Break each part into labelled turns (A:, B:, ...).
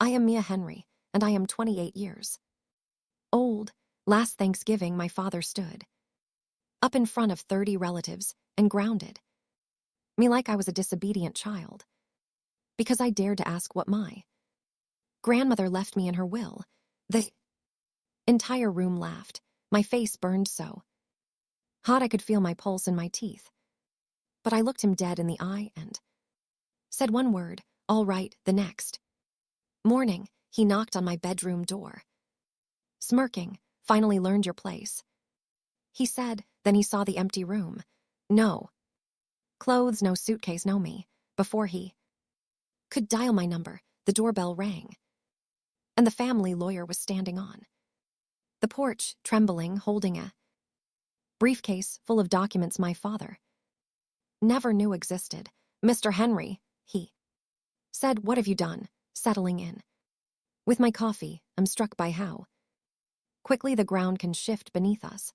A: I am Mia Henry, and I am 28 years old. Last Thanksgiving, my father stood up in front of 30 relatives and grounded me like I was a disobedient child because I dared to ask what my grandmother left me in her will. The entire room laughed. My face burned so hot I could feel my pulse in my teeth. But I looked him dead in the eye and said one word, "All right." The next morning, he knocked on my bedroom door. Smirking, "Finally learned your place," he said. Then he saw the empty room. No clothes, no suitcase, no me. Before he could dial my number, the doorbell rang, and the family lawyer was standing on the porch, trembling, holding a briefcase full of documents my father never knew existed. "Mr. Henry," he said, "what have you done?" Settling in with my coffee, I'm struck by how quickly the ground can shift beneath us.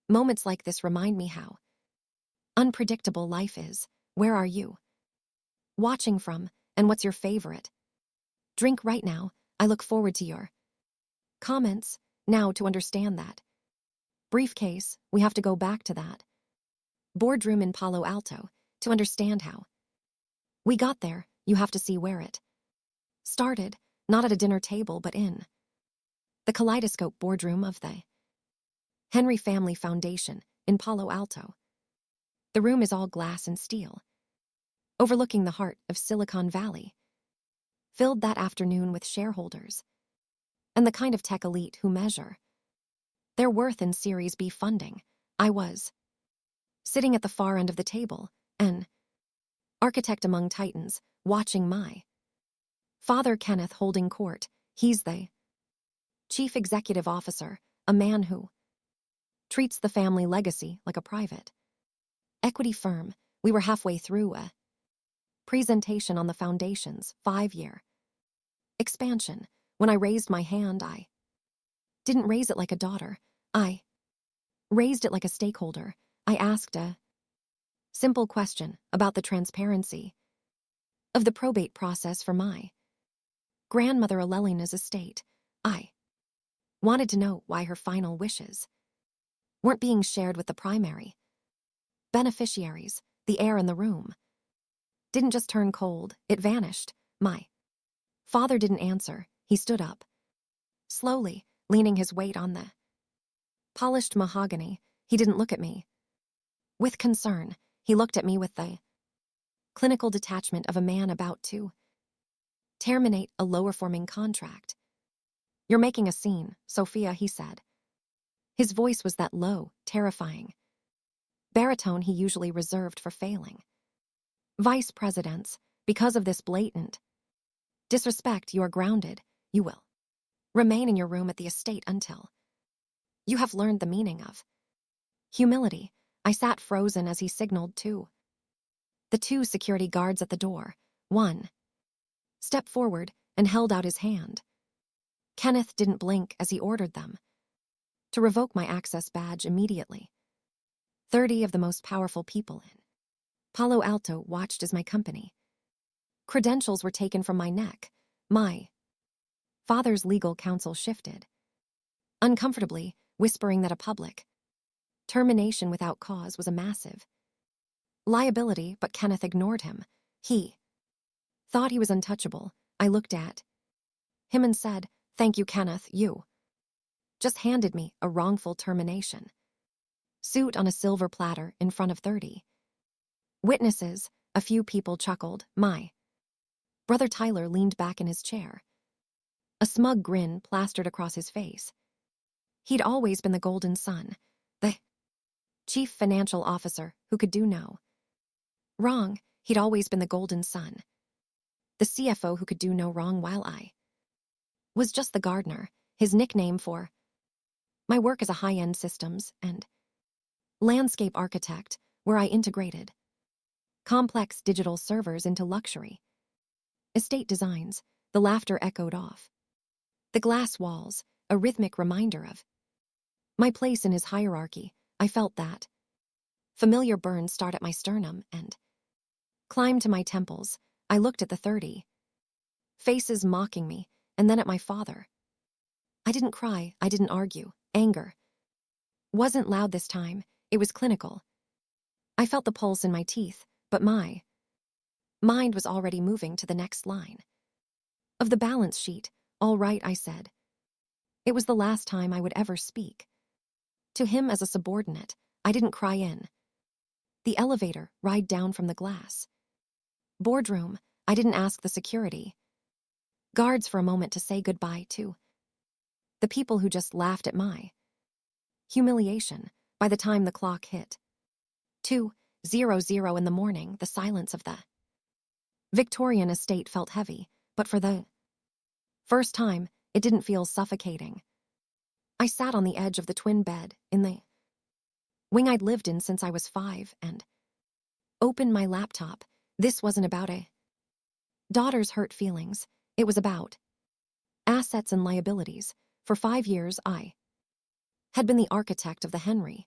A: Moments like this remind me how unpredictable life is. Where are you watching from, and what's your favorite drink right now? I look forward to your comments. Now, to understand that briefcase, we have to go back to that boardroom in Palo Alto. To understand how we got there, you have to see where it started, not at a dinner table but in the kaleidoscope boardroom of the Henry Family Foundation in Palo Alto. The room is all glass and steel, overlooking the heart of Silicon Valley, filled that afternoon with shareholders and the kind of tech elite who measure their worth in Series B funding. I was sitting at the far end of the table, an architect among titans, watching my father Kenneth holding court. He's the chief executive officer, a man who treats the family legacy like a private equity firm. We were halfway through a presentation on the foundation's 5-year expansion when I raised my hand. I didn't raise it like a daughter. I raised it like a stakeholder. I asked a simple question about the transparency of the probate process for my grandmother Alelina's estate. I wanted to know why her final wishes weren't being shared with the primary beneficiaries. The air in the room didn't just turn cold, it vanished. My father didn't answer. He stood up, slowly, leaning his weight on the polished mahogany. He didn't look at me with concern. He looked at me with the clinical detachment of a man about to terminate a lower-forming contract. "You're making a scene, Sophia," he said. His voice was that low, terrifying baritone he usually reserved for failing vice presidents. "Because of this blatant disrespect, you are grounded. You will remain in your room at the estate until you have learned the meaning of humility." I sat frozen as he signaled to the 2 security guards at the door. One stepped forward and held out his hand. Kenneth didn't blink as he ordered them to revoke my access badge immediately. 30 of the most powerful people in Palo Alto watched as my company credentials were taken from my neck. My father's legal counsel shifted uncomfortably, whispering that a public termination without cause was a massive liability, but Kenneth ignored him. He thought he was untouchable. I looked at him and said, "Thank you, Kenneth. You just handed me a wrongful termination suit on a silver platter in front of 30 witnesses." A few people chuckled. My brother Tyler leaned back in his chair, a smug grin plastered across his face. He'd always been the golden son, the chief financial officer who could do no wrong. He'd always been the golden son, the CFO who could do no wrong, while I was just the gardener, his nickname for my work as a high-end systems and landscape architect, where I integrated complex digital servers into luxury estate designs. The laughter echoed off the glass walls, a rhythmic reminder of my place in his hierarchy. I felt that familiar burn start at my sternum and climb to my temples. I looked at the 30 Faces mocking me, and then at my father. I didn't cry, I didn't argue. Anger wasn't loud this time, it was clinical. I felt the pulse in my teeth, but my mind was already moving to the next line. Of the balance sheet, all right, I said. It was the last time I would ever speak. To him as a subordinate, I didn't cry in. The elevator, ride down from the glass. Boardroom, I didn't ask the security guards for a moment to say goodbye to. The people who just laughed at my humiliation by the time the clock hit 2:00 in the morning, the silence of the Victorian estate felt heavy, but for the first time, it didn't feel suffocating. I sat on the edge of the twin bed in the wing I'd lived in since I was 5 and opened my laptop. This wasn't about a daughter's hurt feelings. It was about assets and liabilities. For 5 years, I had been the architect of the Henry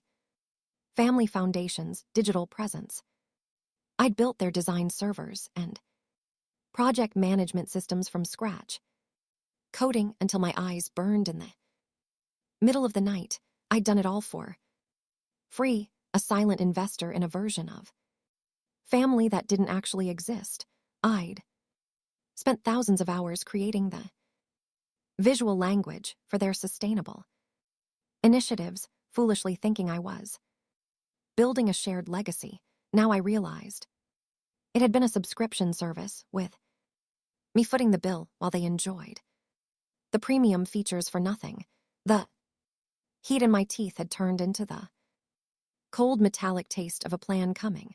A: family foundation's digital presence. I'd built their design servers and project management systems from scratch, coding until my eyes burned in the middle of the night. I'd done it all for free, a silent investor in a version of family that didn't actually exist. I'd spent thousands of hours creating the visual language for their sustainable initiatives, foolishly thinking I was building a shared legacy. Now I realized it had been a subscription service, with me footing the bill while they enjoyed the premium features for nothing. The heat in my teeth had turned into the cold metallic taste of a plan coming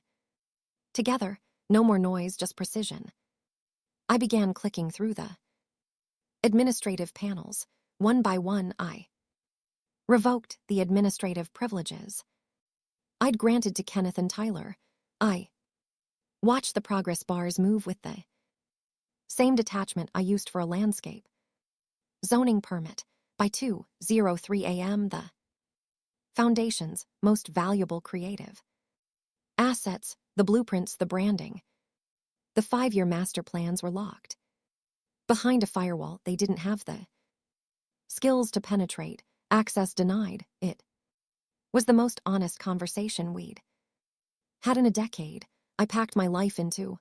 A: together. No more noise, just precision. I began clicking through the administrative panels. One by one, I revoked the administrative privileges I'd granted to Kenneth and Tyler. I watched the progress bars move with the same detachment I used for a landscape zoning permit. By 2:03 a.m., the foundation's most valuable creative assets, the blueprints, the branding, the 5-year master plans were locked behind a firewall they didn't have the skills to penetrate. Access denied. It was the most honest conversation we'd had in a decade. I packed my life into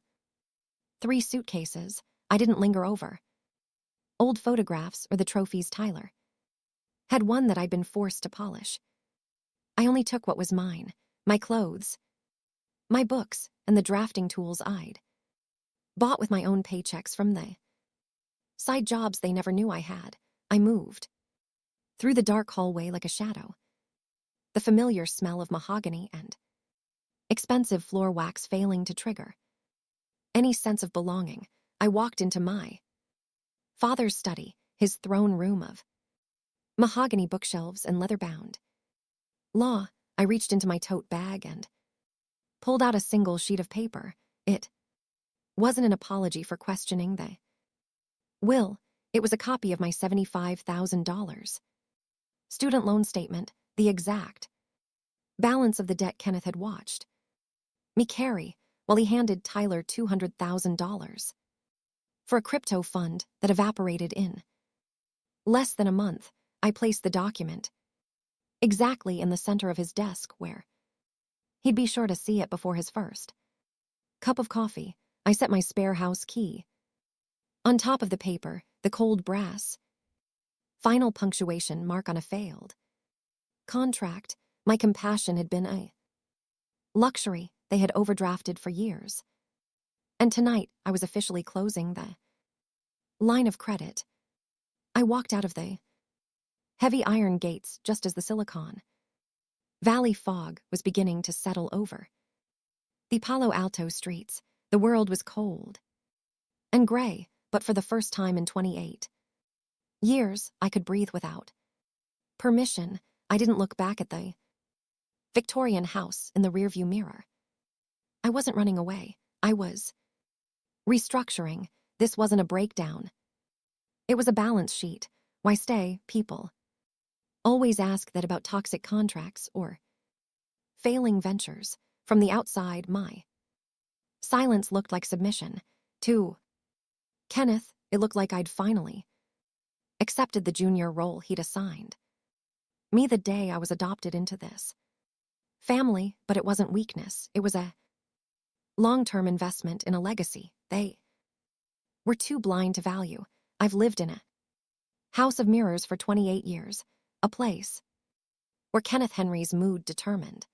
A: 3 suitcases. I didn't linger over old photographs or the trophies Tyler had won that I'd been forced to polish. I only took what was mine: my clothes, my books, and the drafting tools I'd bought with my own paychecks from the side jobs they never knew I had. I moved through the dark hallway like a shadow, the familiar smell of mahogany and expensive floor wax failing to trigger any sense of belonging. I walked into my father's study, his throne room of mahogany bookshelves and leather-bound law. I reached into my tote bag and pulled out a single sheet of paper. It wasn't an apology for questioning the will. It was a copy of my $75,000 student loan statement, the exact balance of the debt Kenneth had watched me carry while he handed Tyler $200,000 for a crypto fund that evaporated in less than a month. I placed the document exactly in the center of his desk where he'd be sure to see it before his first cup of coffee. I set my spare house key on top of the paper, the cold brass final punctuation mark on a failed contract. My compassion had been a luxury they had overdrafted for years, and tonight I was officially closing the line of credit. I walked out of the heavy iron gates just as the Silicon Valley fog was beginning to settle over the Palo Alto streets. The world was cold and gray, but for the first time in 28 years, I could breathe without permission. I didn't look back at the Victorian house in the rearview mirror. I wasn't running away. I was restructuring. This wasn't a breakdown. It was a balance sheet. Why stay? People always ask that about toxic contracts or failing ventures. From the outside, my silence looked like submission. To Kenneth, It looked like I'd finally accepted the junior role he'd assigned me the day I was adopted into this family, but it wasn't weakness. It was a long-term investment in a legacy they were too blind to value. I've lived in a house of mirrors for 28 years, a place where Kenneth Henry's mood determined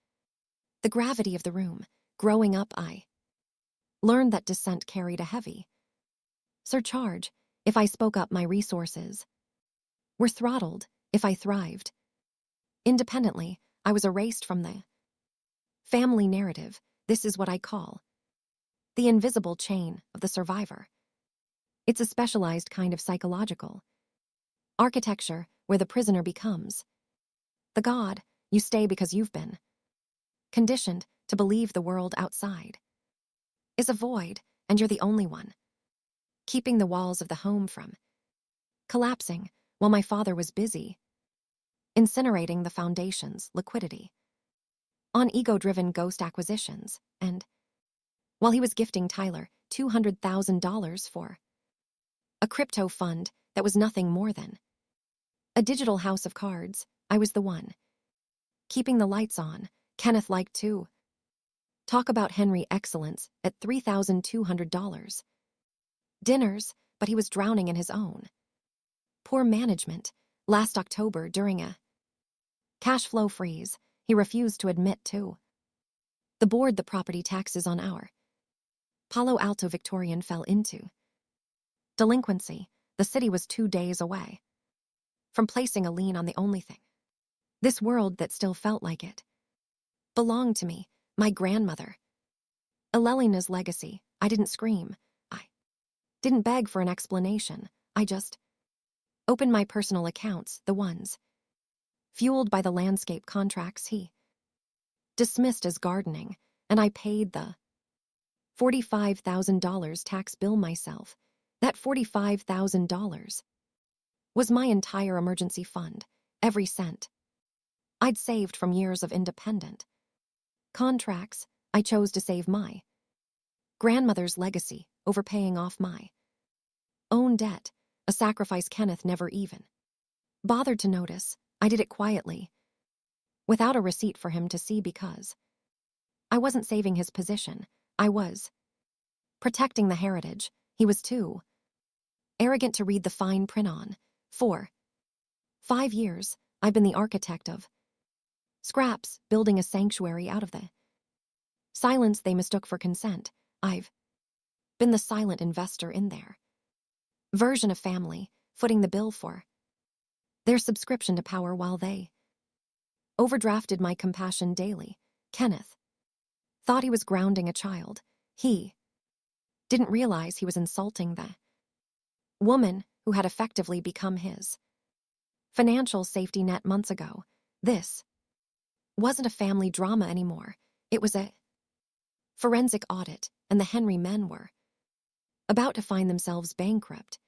A: the gravity of the room. Growing up, I learned that dissent carried a heavy surcharge. If I spoke up, my resources were throttled. If I thrived independently, I was erased from the family narrative. This is what I call the invisible chain of the survivor. It's a specialized kind of psychological architecture where the prisoner becomes the god. You stay because you've been conditioned to believe the world outside is a void, and you're the only one keeping the walls of the home from collapsing. While my father was busy incinerating the foundation's liquidity on ego-driven ghost acquisitions, and while he was gifting Tyler $200,000 for a crypto fund that was nothing more than a digital house of cards, I was the one keeping the lights on. Kenneth liked to talk about Henry excellence at $3,200 dinners, but he was drowning in his own poor management. Last October, during a cash flow freeze, he refused to admit to the board the property taxes on our Palo Alto Victorian fell into delinquency. The city was 2 days away from placing a lien on the only thing this world that still felt like it belonged to me, my grandmother. Elelina's legacy. I didn't scream. I didn't beg for an explanation. I just opened my personal accounts, the ones fueled by the landscape contracts he dismissed as gardening, and I paid the $45,000 tax bill myself. That $45,000 was my entire emergency fund, every cent I'd saved from years of independent contracts. I chose to save my grandmother's legacy over paying off my own debt, a sacrifice Kenneth never even bothered to notice. I did it quietly, without a receipt for him to see, because I wasn't saving his position. I was protecting the heritage he was too arrogant to read the fine print on. For 5 years, I've been the architect of scraps, building a sanctuary out of the silence they mistook for consent. I've been the silent investor in their version of family, footing the bill for their subscription to power while they overdrafted my compassion daily. Kenneth thought he was grounding a child. He didn't realize he was insulting the woman who had effectively become his financial safety net months ago. This wasn't a family drama anymore. It was a forensic audit, and the Henry men were about to find themselves bankrupt.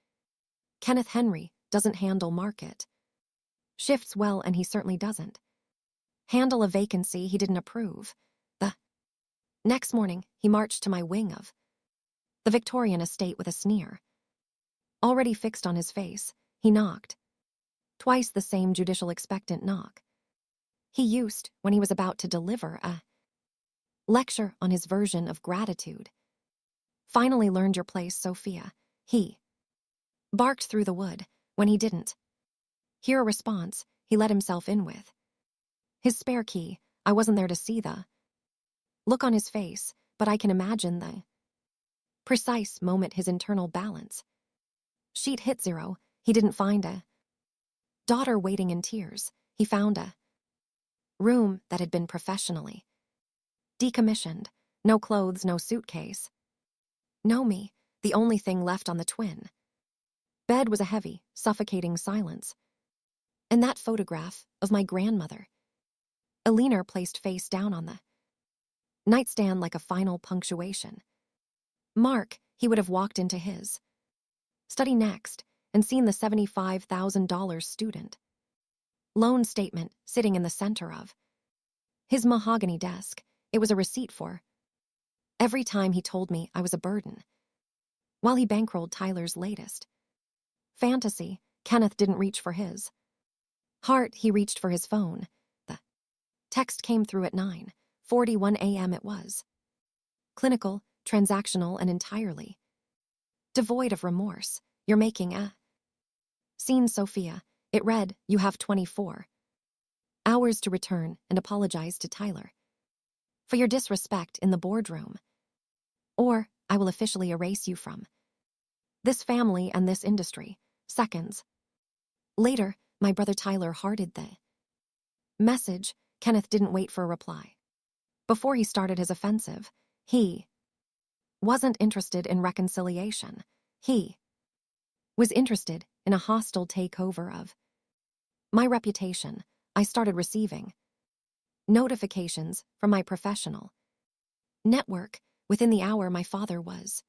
A: Kenneth Henry doesn't handle market shifts well, and he certainly doesn't handle a vacancy he didn't approve. The next morning, he marched to my wing of the Victorian estate with a sneer already fixed on his face. He knocked. Twice the same judicial expectant knock he used when he was about to deliver a lecture on his version of gratitude. Finally learned your place, Sophia. He barked through the wood. When he didn't hear a response, he let himself in with his spare key. I wasn't there to see the look on his face, but I can imagine the precise moment his internal balance sheet hit zero. He didn't find a daughter waiting in tears. He found a room that had been professionally decommissioned. No clothes, no suitcase. No me. The only thing left on the twin bed was a heavy, suffocating silence. And that photograph of my grandmother, Elena, placed face down on the nightstand like a final punctuation mark. He would have walked into his study next and seen the $75,000 student loan statement sitting in the center of his mahogany desk. It was a receipt for every time he told me I was a burden, while he bankrolled Tyler's latest Fantasy, Kenneth didn't reach for his. Heart, he reached for his phone. The text came through at 9:41 a.m. It was clinical, transactional, and entirely devoid of remorse. You're making a scene, Sophia. It read, you have 24 hours to return and apologize to Tyler for your disrespect in the boardroom, or I will officially erase you from this family and this industry. Seconds later, my brother Tyler hearted the message. Kenneth didn't wait for a reply. Before he started his offensive, he wasn't interested in reconciliation. He was interested in a hostile takeover of my reputation. I started receiving notifications from my professional network. Within the hour, my father was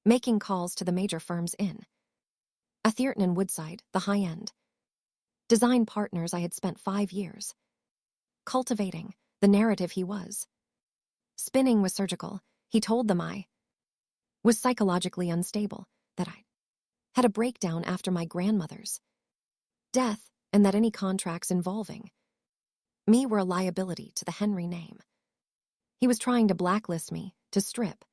A: making calls to the major firms in Atherton and Woodside, the high-end design partners I had spent 5 years cultivating. The narrative he was spinning was surgical. He told them I was psychologically unstable, that I had a breakdown after my grandmother's death, and that any contracts involving me were a liability to the Henry name. He was trying to blacklist me, to strip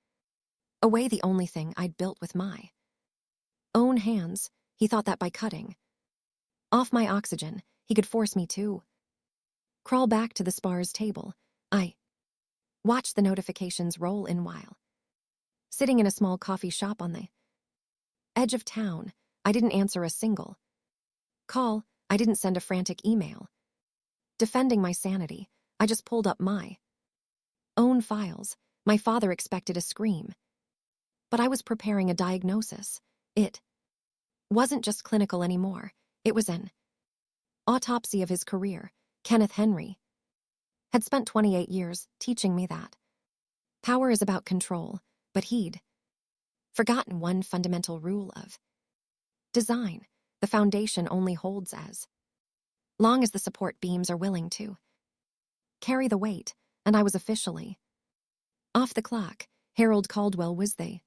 A: away the only thing I'd built with my own hands. He thought that by cutting off my oxygen, he could force me to crawl back to the spar's table. I watched the notifications roll in while sitting in a small coffee shop on the edge of town. I didn't answer a single call. I didn't send a frantic email defending my sanity. I just pulled up my own files. My father expected a scream, but I was preparing a diagnosis. It wasn't just clinical anymore. It was an autopsy of his career. Kenneth Henry had spent 28 years teaching me that power is about control, but he'd forgotten one fundamental rule of design. The foundation only holds as long as the support beams are willing to carry the weight, and I was officially off the clock. Harold Caldwell was the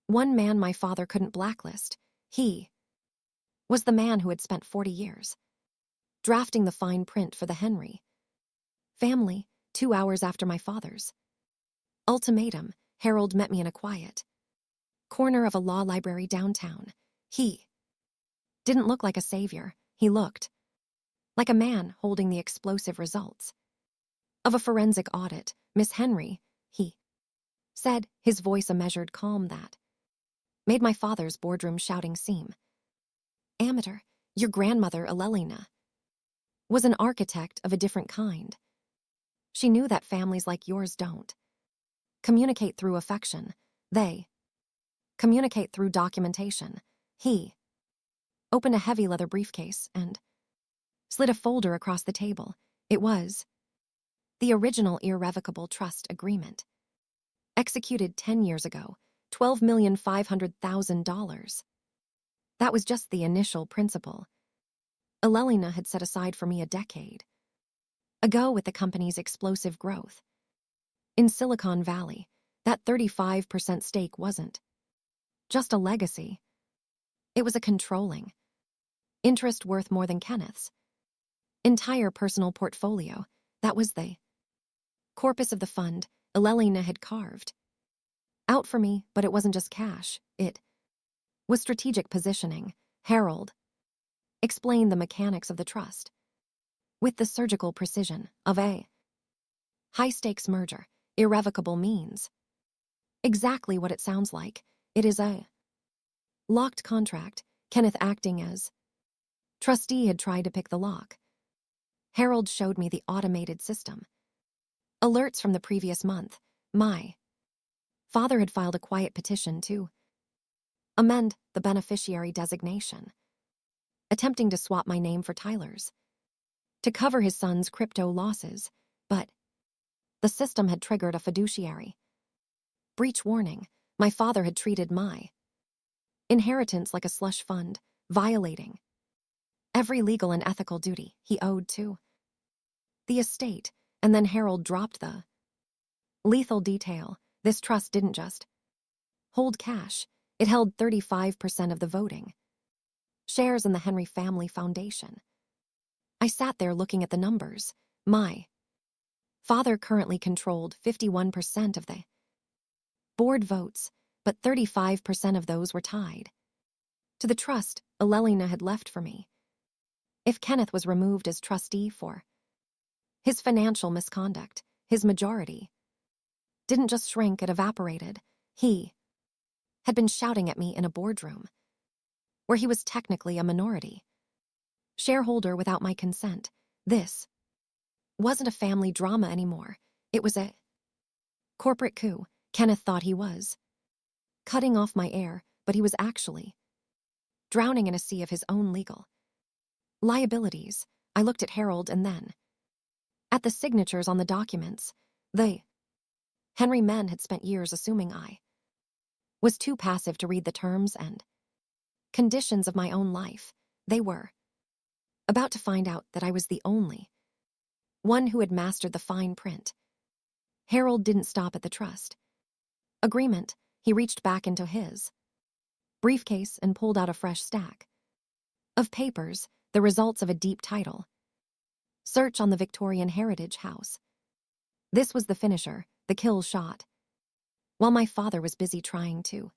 A: one man my father couldn't blacklist. He was the man who had spent 40 years drafting the fine print for the Henry family. 2 hours after my father's ultimatum, Harold met me in a quiet corner of a law library downtown. He didn't look like a savior. He looked like a man holding the explosive results of a forensic audit. Miss Henry, he said, his voice a measured calm that made my father's boardroom shouting seem amateur. Your grandmother, Elelina, was an architect of a different kind. She knew that families like yours don't communicate through affection. They communicate through documentation. He opened a heavy leather briefcase and slid a folder across the table. It was the original irrevocable trust agreement, executed 10 years ago, $12,500,000. That was just the initial principle Elelina had set aside for me a decade ago with the company's explosive growth. In Silicon Valley, that 35% stake wasn't just a legacy. It was a controlling interest worth more than Kenneth's entire personal portfolio. That was the corpus of the fund Elelina had carved out for me, but it wasn't just cash. It was strategic positioning. Harold explained the mechanics of the trust with the surgical precision of a high-stakes merger. Irrevocable means exactly what it sounds like. It is a locked contract. Kenneth, acting as trustee, had tried to pick the lock. Harold showed me the automated system. Alerts from the previous month. My father had filed a quiet petition to amend the beneficiary designation, attempting to swap my name for Tyler's to cover his son's crypto losses, but the system had triggered a fiduciary breach warning. My father had treated my inheritance like a slush fund, violating every legal and ethical duty he owed to the estate. And then Harold dropped the lethal detail. This trust didn't just hold cash, it held 35% of the voting shares in the Henry family foundation. I sat there looking at the numbers. My father currently controlled 51% of the board votes, but 35% of those were tied to the trust Elelina had left for me. If Kenneth was removed as trustee for his financial misconduct, his majority didn't just shrink, it evaporated. He had been shouting at me in a boardroom where he was technically a minority shareholder without my consent. This wasn't a family drama anymore. It was a corporate coup. Kenneth thought he was cutting off my heir, but he was actually drowning in a sea of his own legal liabilities. I looked at Harold and then at the signatures on the documents. The Henry men had spent years assuming I was too passive to read the terms and conditions of my own life. They were about to find out that I was the only one who had mastered the fine print. Harold didn't stop at the trust agreement. He reached back into his briefcase and pulled out a fresh stack of papers, the results of a deep title search on the Victorian Heritage House. This was the finisher, the kill shot. While my father was busy trying to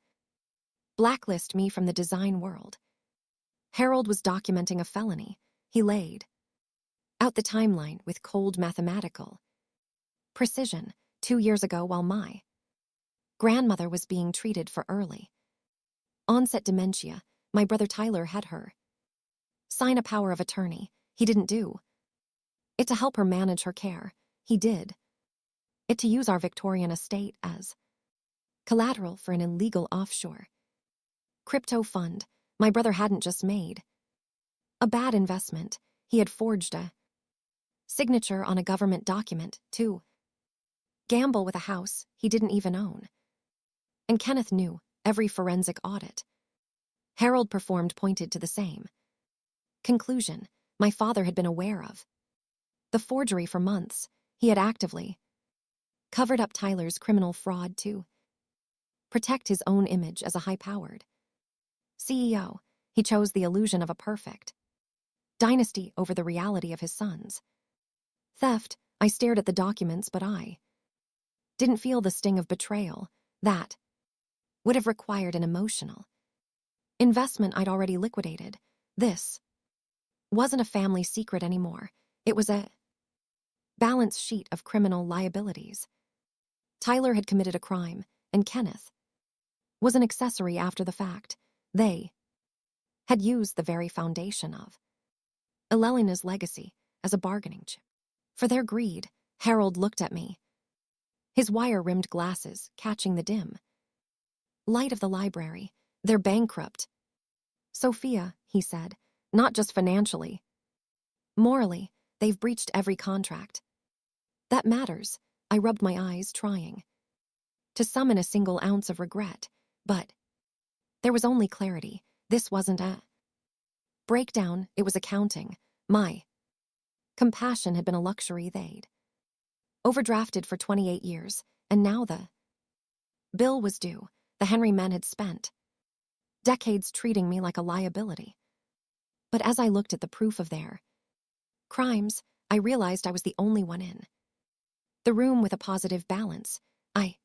A: blacklist me from the design world, Harold was documenting a felony. He laid out the timeline with cold mathematical precision. 2 years ago, while my grandmother was being treated for early onset dementia, my brother Tyler had her sign a power of attorney. He didn't do it to help her manage her care. He did it to use our Victorian estate as collateral for an illegal offshore crypto fund. My brother hadn't just made a bad investment, he had forged a signature on a government document to gamble with a house he didn't even own. And Kenneth knew. Every forensic audit Harold performed pointed to the same conclusion. My father had been aware of the forgery for months. He had actively covered up Tyler's criminal fraud to protect his own image as a high-powered CEO. He chose the illusion of a perfect dynasty over the reality of his son's theft. I stared at the documents, but I didn't feel the sting of betrayal that would have required an emotional investment I'd already liquidated. This wasn't a family secret anymore. It was a balance sheet of criminal liabilities. Tyler had committed a crime, and Kenneth was an accessory after the fact. They had used the very foundation of Elelina's legacy as a bargaining chip for their greed. Harold looked at me, his wire-rimmed glasses catching the dim light of the library. They're bankrupt, Sophia, he said, not just financially. Morally, they've breached every contract that matters. I rubbed my eyes, trying to summon a single ounce of regret, but there was only clarity. This wasn't a breakdown, it was accounting. My compassion had been a luxury they'd overdrafted for 28 years, and now the bill was due. The Henry men had spent decades treating me like a liability. But as I looked at the proof of their crimes, I realized I was the only one in the room with a positive balance. I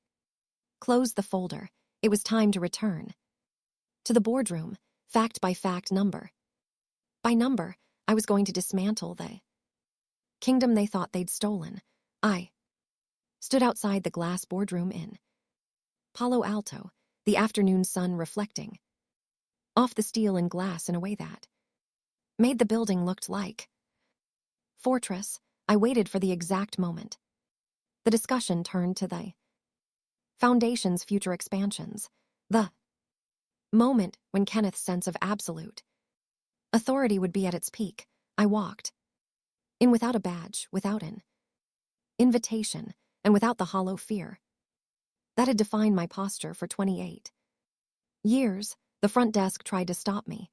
A: closed the folder. It was time to return to the boardroom, fact by fact, number by number. I was going to dismantle the kingdom they thought they'd stolen. I stood outside the glass boardroom in Palo Alto, the afternoon sun reflecting off the steel and glass in a way that made the building look like fortress. I waited for the exact moment the discussion turned to the foundation's future expansions, the moment when Kenneth's sense of absolute authority would be at its peak. I walked in without a badge, without an invitation, and without the hollow fear that had defined my posture for 28 years. The front desk tried to stop me,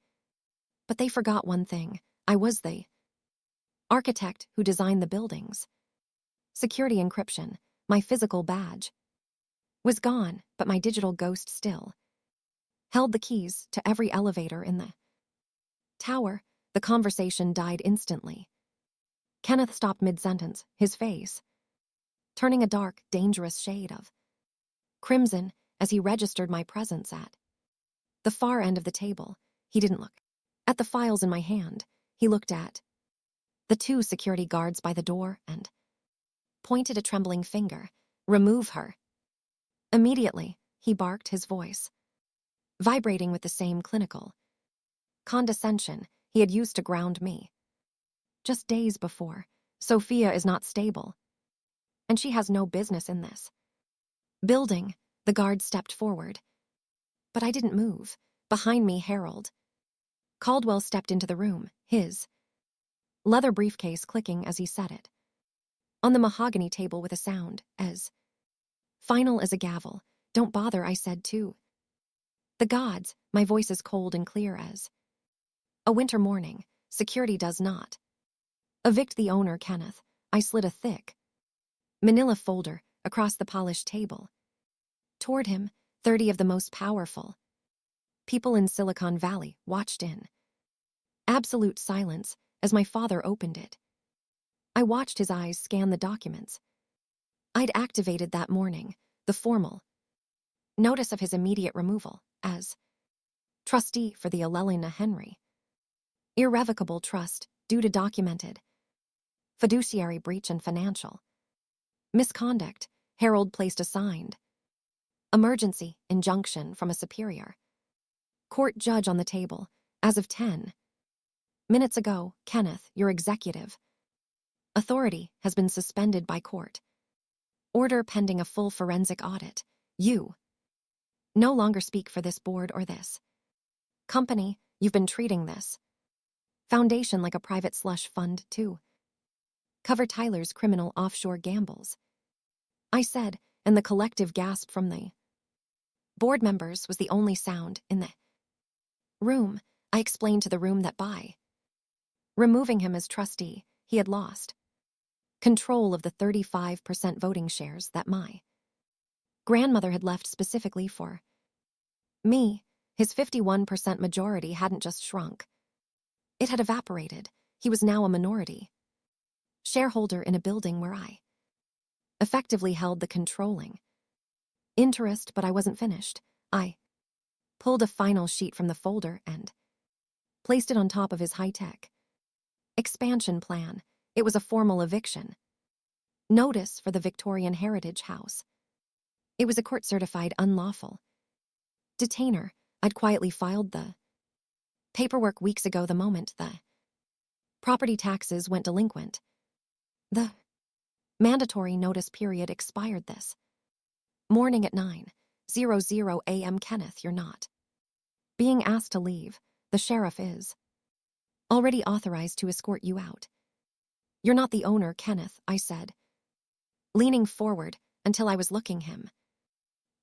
A: but they forgot one thing. I was the architect who designed the buildings. Security encryption, my physical badge, was gone, but my digital ghost still held the keys to every elevator in the tower, the conversation died instantly. Kenneth stopped mid-sentence, his face turning a dark, dangerous shade of crimson as he registered my presence at the far end of the table. He didn't look at the files in my hand. He looked at the two security guards by the door and pointed a trembling finger. "Remove her." Immediately, he barked, his voice vibrating with the same clinical condescension he had used to ground me just days before. "Sophia is not stable, and she has no business in this building." The guard stepped forward, but I didn't move. Behind me, Harold Caldwell stepped into the room, his leather briefcase clicking as he said it on the mahogany table with a sound as final as a gavel. "Don't bother," I said to the gods, my voice as cold and clear as a winter morning. "Security does not evict the owner, Kenneth." I slid a thick manila folder across the polished table toward him. 30 of the most powerful people in Silicon Valley watched in absolute silence as my father opened it. I watched his eyes scan the documents I'd activated that morning, the formal notice of his immediate removal as trustee for the Elelena Henry irrevocable trust due to documented fiduciary breach and financial misconduct. Harold placed a signed emergency injunction from a superior court judge on the table. "As of 10 minutes ago, Kenneth, your executive authority has been suspended by court order pending a full forensic audit. You no longer speak for this board or this company. You've been treating this foundation like a private slush fund to cover Tyler's criminal offshore gambles," I said, and the collective gasp from the board members was the only sound in the room. I explained to the room that by removing him as trustee, he had lost control of the 35% voting shares that my grandmother had left specifically for me. His 51% majority hadn't just shrunk, it had evaporated. He was now a minority shareholder in a building where I effectively held the controlling interest. But I wasn't finished. I pulled a final sheet from the folder and placed it on top of his high-tech expansion plan. It was a formal eviction notice for the Victorian Heritage House. It was a court-certified unlawful detainer. I'd quietly filed the paperwork weeks ago, the moment the property taxes went delinquent. The mandatory notice period expired this morning at 9:00 a.m. "Kenneth, you're not being asked to leave. The sheriff is already authorized to escort you out." "You're not the owner, Kenneth," I said, leaning forward until I was looking him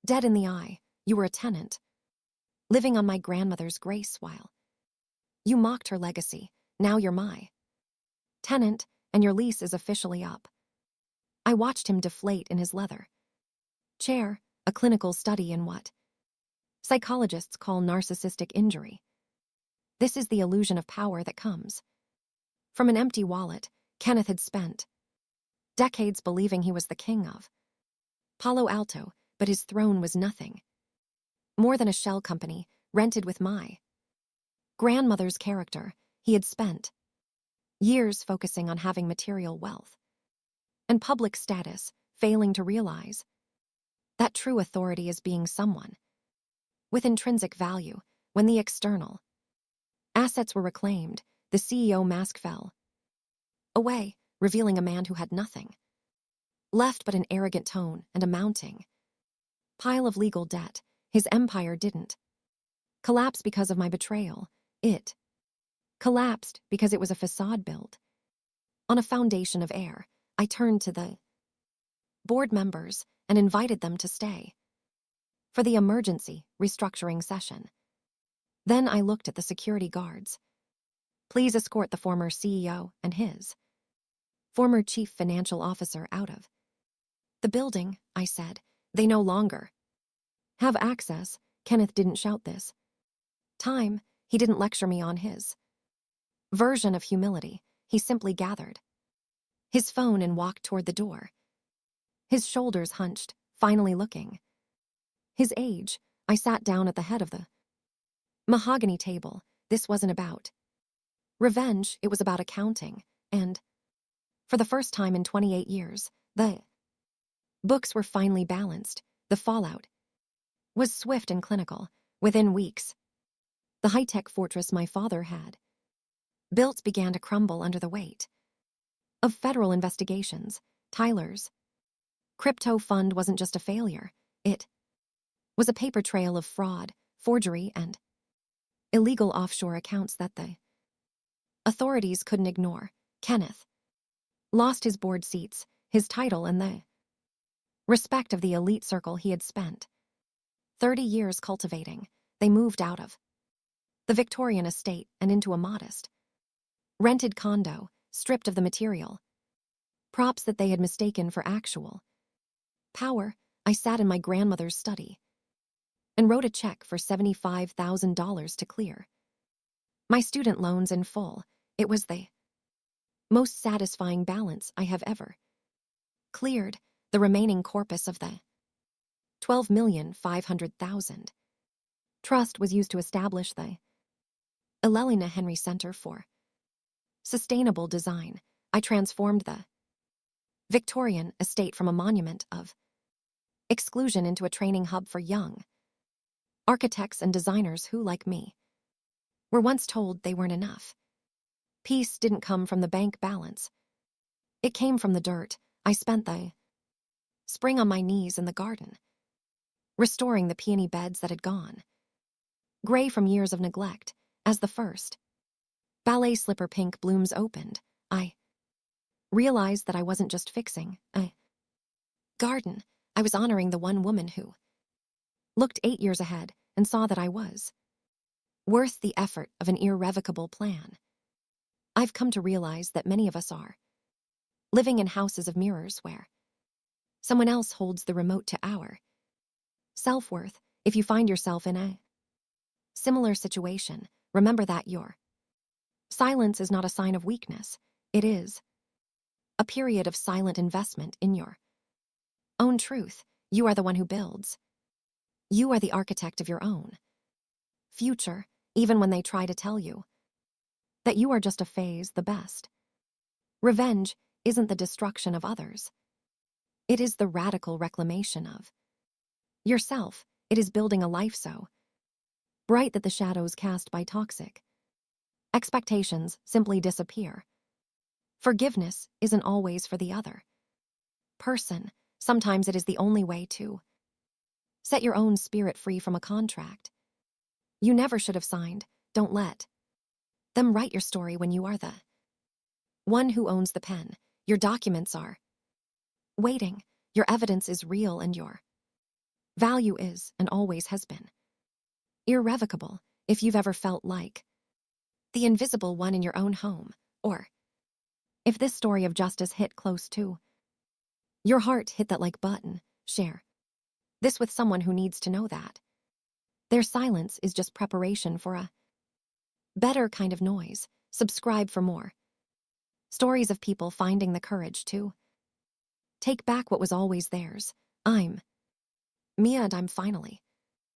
A: dead in the eye. "You were a tenant, living on my grandmother's grace while you mocked her legacy. Now you're my tenant, and your lease is officially up." I watched him deflate in his leather chair, a clinical study in what psychologists call narcissistic injury. This is the illusion of power that comes from an empty wallet. Kenneth had spent decades believing he was the king of Palo Alto, but his throne was nothing more than a shell company rented with my grandmother's character. He had spent years focusing on having material wealth and public status, failing to realize that true authority is being someone with intrinsic value. When the external assets were reclaimed, the CEO mask fell away, revealing a man who had nothing left but an arrogant tone and a mounting pile of legal debt. His empire didn't collapse because of my betrayal. It collapsed because it was a facade built on a foundation of air. I turned to the board members and invited them to stay for the emergency restructuring session. Then I looked at the security guards. "Please escort the former CEO and his former chief financial officer out of the building," I said. "They no longer have access." Kenneth didn't shout this time. He didn't lecture me on his version of humility. He simply gathered his phone and walked toward the door. His shoulders hunched, finally looking. His age. I sat down at the head of the mahogany table. This wasn't about revenge, it was about accounting, and for the first time in 28 years, the books were finally balanced. The fallout was swift and clinical. Within weeks, the high-tech fortress my father had built began to crumble under the weight of federal investigations. Tyler's crypto fund wasn't just a failure. It was a paper trail of fraud, forgery, and illegal offshore accounts that the authorities couldn't ignore. Kenneth lost his board seats, his title, and the respect of the elite circle he had spent 30 years cultivating. They moved out of the Victorian estate and into a modest, rented condo, stripped of the material props that they had mistaken for actual power. I sat in my grandmother's study and wrote a check for $75,000 to clear my student loans in full. It was the most satisfying balance I have ever cleared. The remaining corpus of the $12,500,000 trust was used to establish the Elelina Henry Center for Sustainable Design. I transformed the Victorian estate from a monument of exclusion into a training hub for young architects and designers who, like me, were once told they weren't enough. Peace didn't come from the bank balance. It came from the dirt. I spent the spring on my knees in the garden, restoring the peony beds that had gone gray from years of neglect. As the first ballet slipper pink blooms opened, I realized that I wasn't just fixing a garden. I was honoring the one woman who looked 8 years ahead and saw that I was worth the effort of an irrevocable plan. I've come to realize that many of us are living in houses of mirrors where someone else holds the remote to our self-worth. If you find yourself in a similar situation, remember that your silence is not a sign of weakness. It is a period of silent investment in your own truth. You are the one who builds. You are the architect of your own future, even when they try to tell you that you are just a phase. The best revenge isn't the destruction of others. It is the radical reclamation of yourself. It is building a life so bright that the shadows cast by toxic expectations simply disappear. Forgiveness isn't always for the other person. Sometimes it is the only way to set your own spirit free from a contract you never should have signed. Don't let them write your story when you are the one who owns the pen. Your documents are waiting. Your evidence is real, and your value is, and always has been, irrevocable. If you've ever felt like the invisible one in your own home, or if this story of justice hit close to your heart, hit that like button. Share this with someone who needs to know that their silence is just preparation for a better kind of noise. Subscribe for more stories of people finding the courage to take back what was always theirs. I'm Mia, and I'm finally